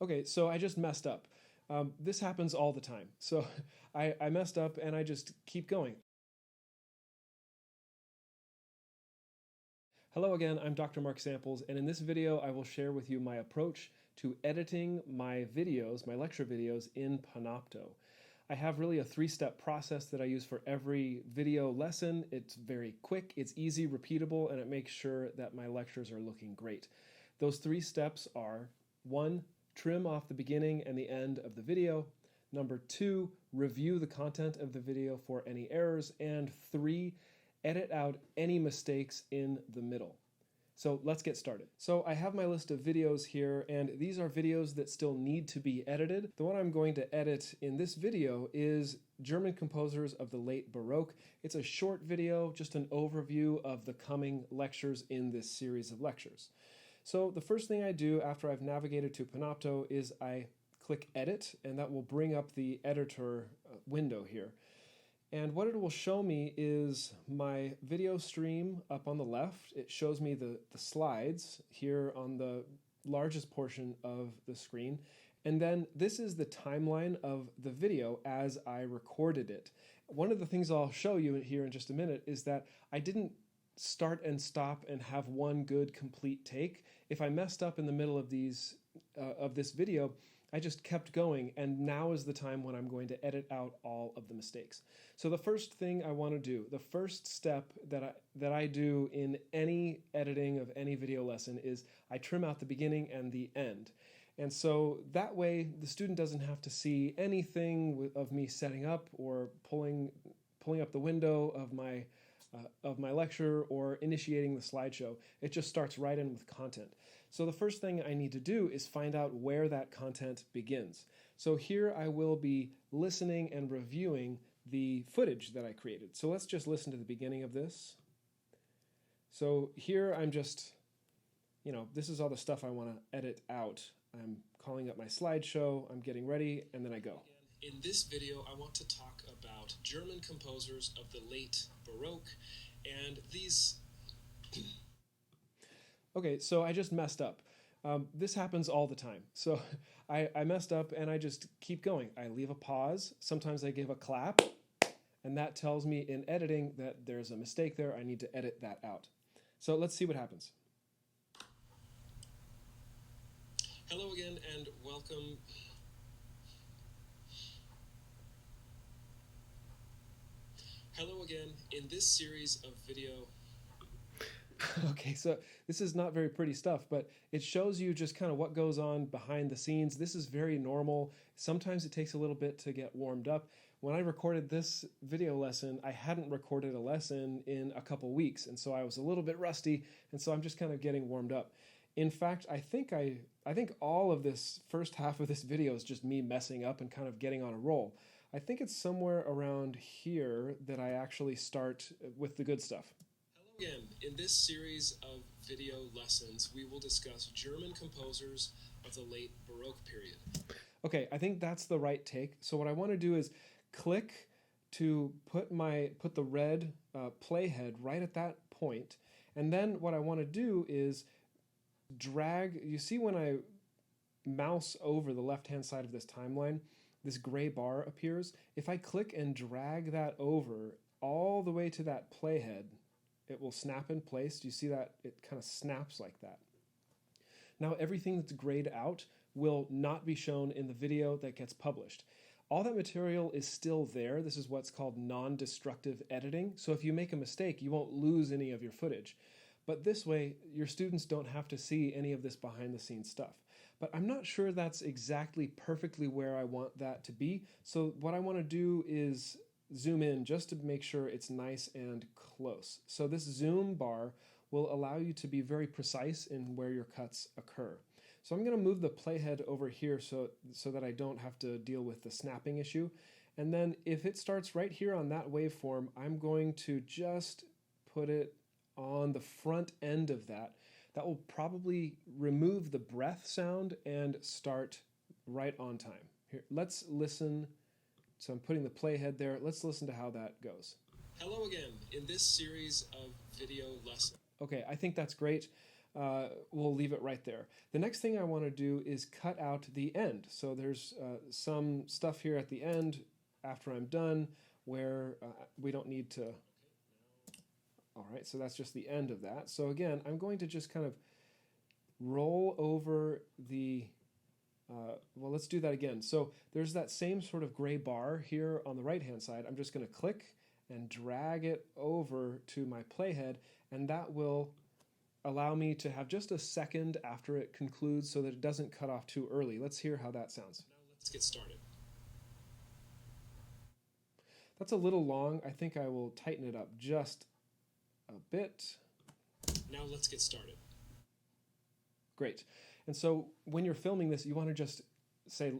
Okay, so I just messed up. This happens all the time. So I messed up and I just keep going. Hello again, I'm Dr. Mark Samples, and in this video I will share with you my approach to editing my videos, my lecture videos in Panopto. I have really a three-step process that I use for every video lesson. It's very quick, it's easy, repeatable, and it makes sure that my lectures are looking great. Those three steps are: 1, trim off the beginning and the end of the video; number 2, review the content of the video for any errors; and 3, edit out any mistakes in the middle. So let's get started. So I have my list of videos here, and these are videos that still need to be edited. The one I'm going to edit in this video is German composers of the late Baroque. It's a short video, just an overview of the coming lectures in this series of lectures. So the first thing I do after I've navigated to Panopto is I click Edit, and that will bring up the editor window here. And what it will show me is my video stream up on the left. It shows me the slides here on the largest portion of the screen. And then this is the timeline of the video as I recorded it. One of the things I'll show you here in just a minute is that I didn't start and stop and have one good complete take. If I messed up in the middle of this video, I just kept going, and now is the time when I'm going to edit out all of the mistakes. So the first thing I want to do, the first step that I do in any editing of any video lesson is I trim out the beginning and the end. And so that way the student doesn't have to see anything of me setting up or pulling up the window of my lecture or initiating the slideshow. It just starts right in with content. So the first thing I need to do is find out where that content begins. So here I will be listening and reviewing the footage that I created. So let's just listen to the beginning of this. So here I'm just, this is all the stuff I want to edit out. I'm calling up my slideshow, I'm getting ready, and then I go. In this video, I want to talk about German composers of the late Baroque, and these... Okay, so I just messed up. This happens all the time. So I messed up and I just keep going. I leave a pause, sometimes I give a clap, and that tells me in editing that there's a mistake there. I need to edit that out. So let's see what happens. Hello again and welcome. Hello again. In this series of video... Okay, so this is not very pretty stuff, but it shows you just kind of what goes on behind the scenes. This is very normal. Sometimes it takes a little bit to get warmed up. When I recorded this video lesson, I hadn't recorded a lesson in a couple weeks, and so I was a little bit rusty, and so I'm just kind of getting warmed up. In fact, I think all of this first half of this video is just me messing up and kind of getting on a roll. I think it's somewhere around here that I actually start with the good stuff. Hello again. In this series of video lessons, we will discuss German composers of the late Baroque period. Okay, I think that's the right take. So what I want to do is click to put the red playhead right at that point, and then what I want to do is drag. You see when I mouse over the left-hand side of this timeline, this gray bar appears. If I click and drag that over all the way to that playhead, it will snap in place. Do you see that? It kind of snaps like that. Now everything that's grayed out will not be shown in the video that gets published. All that material is still there. This is what's called non-destructive editing. So if you make a mistake, you won't lose any of your footage. But this way, your students don't have to see any of this behind-the-scenes stuff. But I'm not sure that's exactly perfectly where I want that to be. So what I want to do is zoom in just to make sure it's nice and close. So this zoom bar will allow you to be very precise in where your cuts occur. So I'm going to move the playhead over here so that I don't have to deal with the snapping issue. And then if it starts right here on that waveform, I'm going to just put it on the front end of that. That will probably remove the breath sound and start right on time. Here, let's listen. So I'm putting the playhead there. Let's listen to how that goes. Hello again. In this series of video lessons. Okay, I think that's great. we'll leave it right there. The next thing I want to do is cut out the end. So there's some stuff here at the end after I'm done where we don't need to. All right, so that's just the end of that. So again, I'm going to just kind of roll over the, well, let's do that again. So there's that same sort of gray bar here on the right-hand side. I'm just going to click and drag it over to my playhead, and that will allow me to have just a second after it concludes so that it doesn't cut off too early. Let's hear how that sounds. Now let's get started. That's a little long. I think I will tighten it up just a bit. Now let's get started. Great. And so when you're filming this, you want to just say,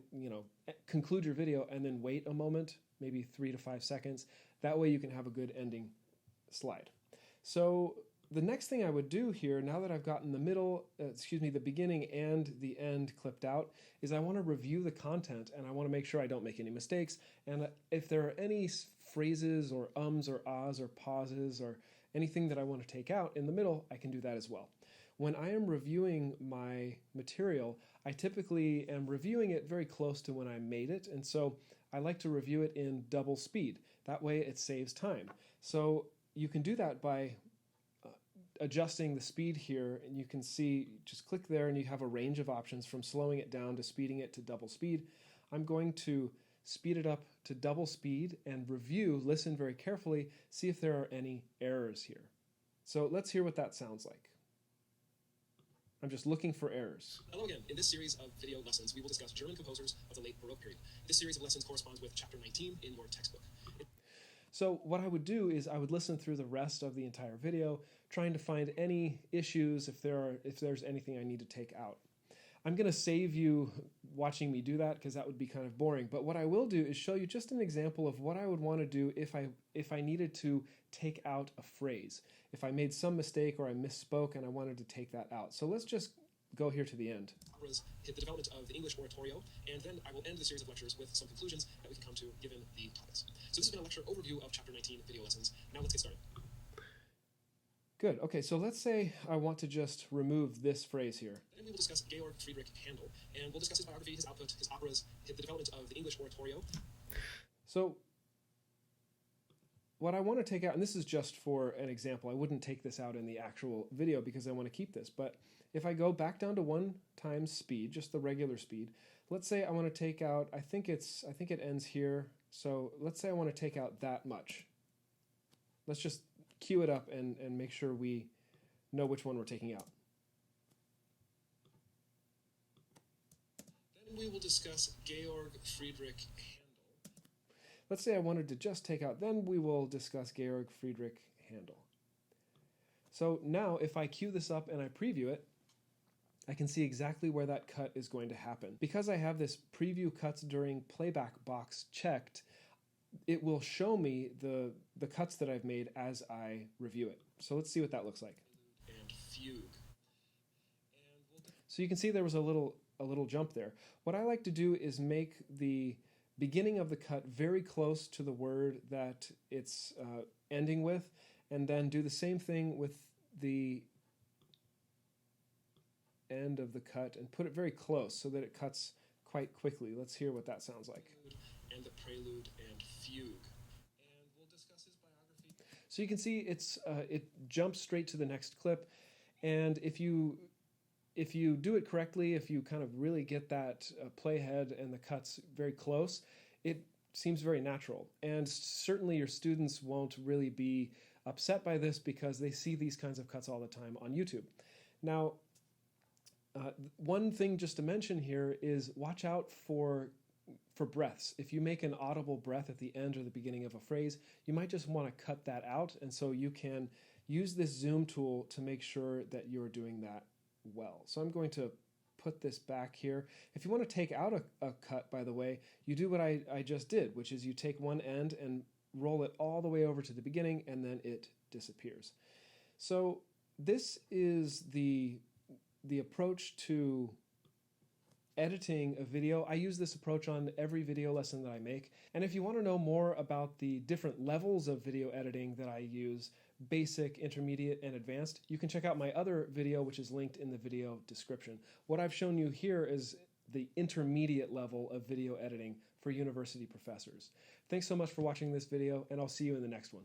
conclude your video and then wait a moment, maybe 3 to 5 seconds. That way you can have a good ending slide. So the next thing I would do here, now that I've gotten the the beginning and the end clipped out, is I want to review the content and I want to make sure I don't make any mistakes. And if there are any phrases or ums or ahs or pauses or anything that I want to take out in the middle, I can do that as well. When I am reviewing my material, I typically am reviewing it very close to when I made it, and so I like to review it in double speed. That way it saves time. So you can do that by adjusting the speed here, and you can see, just click there and you have a range of options from slowing it down to speeding it to double speed. I'm going to speed it up to double speed and review, listen very carefully, see if there are any errors here. So let's hear what that sounds like. I'm just looking for errors. Hello again. In this series of video lessons, we will discuss German composers of the late Baroque period. This series of lessons corresponds with chapter 19 in your textbook. So what I would do is I would listen through the rest of the entire video, trying to find any issues, if there's anything I need to take out. I'm going to save you watching me do that because that would be kind of boring. But what I will do is show you just an example of what I would want to do if I needed to take out a phrase. If I made some mistake or I misspoke and I wanted to take that out. So let's just go here to the end. Operas hit the development of the English oratorio, and then I will end the series of lectures with some conclusions that we can come to given the topics. So this has been a lecture overview of chapter 19 video lessons. Now let's get started. Good. Okay, so let's say I want to just remove this phrase here. Then we will discuss Georg Friedrich Handel, and we'll discuss his biography, his output, his operas, the development of the English oratorio. So what I want to take out, and this is just for an example, I wouldn't take this out in the actual video because I want to keep this, but if I go back down to 1 times speed, just the regular speed, let's say I want to take out, I think it ends here, so let's say I want to take out that much. Let's just cue it up and make sure we know which one we're taking out. Then we will discuss Georg Friedrich Handel. Let's say I wanted to just take out, then we will discuss Georg Friedrich Handel. So now if I cue this up and I preview it, I can see exactly where that cut is going to happen. Because I have this preview cuts during playback box checked, it will show me the cuts that I've made as I review it. So let's see what that looks like. And fugue. So you can see there was a little jump there. What I like to do is make the beginning of the cut very close to the word that it's ending with, and then do the same thing with the end of the cut and put it very close so that it cuts quite quickly. Let's hear what that sounds like. And the prelude and fugue. And we'll discuss his biography. So you can see it jumps straight to the next clip, and if you do it correctly, if you kind of really get that playhead and the cuts very close, it seems very natural. And certainly your students won't really be upset by this because they see these kinds of cuts all the time on YouTube. Now, one thing just to mention here is watch out for breaths. If you make an audible breath at the end or the beginning of a phrase, you might just want to cut that out, and so you can use this zoom tool to make sure that you're doing that well. So I'm going to put this back here. If you want to take out a cut, by the way, you do what I just did, which is you take one end and roll it all the way over to the beginning, and then it disappears. So this is the approach to editing a video. I use this approach on every video lesson that I make. And if you want to know more about the different levels of video editing that I use, basic, intermediate, and advanced, you can check out my other video, which is linked in the video description. What I've shown you here is the intermediate level of video editing for university professors. Thanks so much for watching this video, and I'll see you in the next one.